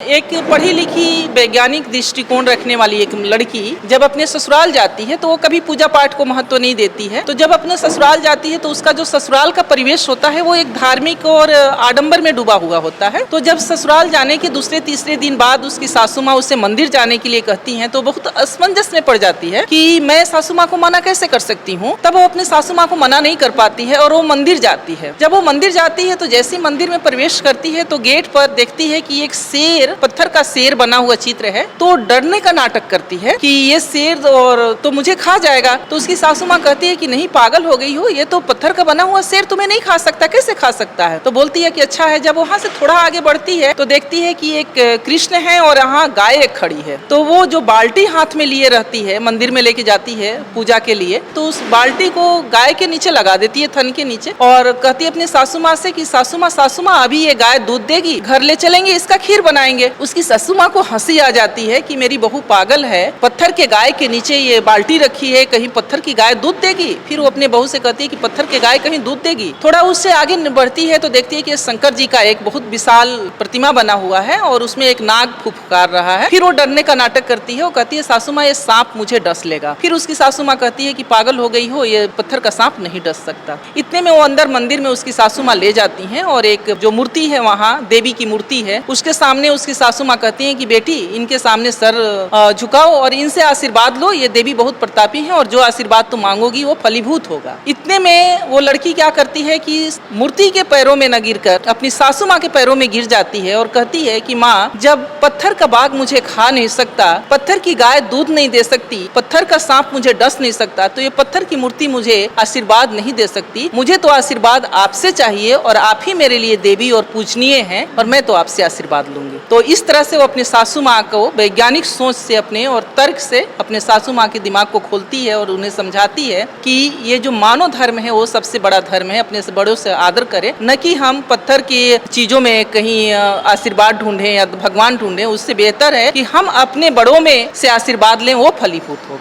एक पढ़ी लिखी वैज्ञानिक दृष्टिकोण रखने वाली एक लड़की जब अपने ससुराल जाती है तो वो कभी पूजा पाठ को महत्व नहीं देती है। तो जब अपने ससुराल जाती है तो उसका जो ससुराल का परिवेश होता है वो एक धार्मिक और आडंबर में डूबा हुआ होता है। तो जब ससुराल जाने के दूसरे तीसरे दिन बाद उसकी सासू माँ उसे मंदिर जाने के लिए कहती हैं तो बहुत असमंजस में पड़ जाती है कि मैं सासू माँ को मना कैसे कर सकती हूँ। तब वो अपने सासू माँ को मना नहीं कर पाती है और वो मंदिर जाती है। जब वो मंदिर जाती है तो जैसे ही मंदिर में प्रवेश करती है तो गेट पर देखती है कि एक शेर, पत्थर का शेर बना हुआ चित्र है। तो डरने का नाटक करती है कि ये शेर और तो मुझे खा जाएगा। तो उसकी सासू माँ कहती है कि नहीं, पागल हो गई हो, ये तो पत्थर का बना हुआ शेर तुम्हें नहीं खा सकता, कैसे खा सकता है। तो बोलती है कि अच्छा है। जब वहाँ से थोड़ा आगे बढ़ती है तो देखती है कि एक कृष्ण है और यहाँ गाय एक खड़ी है। तो वो जो बाल्टी हाथ में लिए रहती है, मंदिर में लेके जाती है पूजा के लिए, तो उस बाल्टी को गाय के नीचे लगा देती है, थन के नीचे, और कहती है अपने सासू माँ से कि सासू माँ अभी ये गाय दूध देगी, घर ले चलेंगे, इसका खीर बनाएंगे। उसकी सासू माँ को हंसी आ जाती है कि मेरी बहू पागल है, पत्थर के गाय के नीचे ये बाल्टी रखी है, कहीं पत्थर की गाय दूध देगी। फिर वो अपने बहू से कहती है कि पत्थर के गाय कहीं दूध देगी। थोड़ा उससे आगे बढ़ती है तो देखती है कि शंकर जी का एक बहुत विशाल प्रतिमा बना हुआ है और उसमें एक नाग फुफकार रहा है। फिर वो डरने का नाटक करती है। वो कहती है सासू माँ ये सांप मुझे डस लेगा। फिर उसकी सासू माँ कहती है कि पागल हो गई हो, ये पत्थर का सांप नहीं डस सकता। इतने में वो अंदर मंदिर में उसकी सासू माँ ले जाती हैं और एक जो मूर्ति है, वहाँ देवी की मूर्ति है, उसके सामने उसकी सासू माँ कहती है कि बेटी इनके सामने सर झुकाओ और इनसे आशीर्वाद लो, ये देवी बहुत प्रतापी है और जो आशीर्वाद तुम मांगोगी वो फलीभूत होगा। इतने में वो लड़की क्या करती है कि मूर्ति के पैरों में न गिरकर अपनी सासू माँ के पैरों में गिर जाती है और कहती है कि माँ, जब पत्थर का बाघ मुझे खा नहीं सकता, पत्थर की गाय दूध नहीं दे सकती, पत्थर का सांप मुझे डस नहीं सकता, तो ये पत्थर की मूर्ति मुझे आशीर्वाद नहीं दे सकती। मुझे तो आशीर्वाद आपसे चाहिए और आप ही मेरे लिए देवी और पूजनीय हैं और मैं तो आपसे आशीर्वाद लूंगी। तो इस तरह से वो अपने सासू माँ को वैज्ञानिक सोच से अपने और तर्क से अपने सासू माँ के दिमाग को खोलती है और उन्हें समझाती है कि ये जो मानव धर्म है वो सबसे बड़ा धर्म है, अपने से बड़ों से आदर करें, न कि हम पत्थर की चीजों में कहीं आशीर्वाद ढूंढें या भगवान ढूंढें। उससे बेहतर है कि हम अपने बड़ों में से आशीर्वाद लें, वो फलीभूत हो।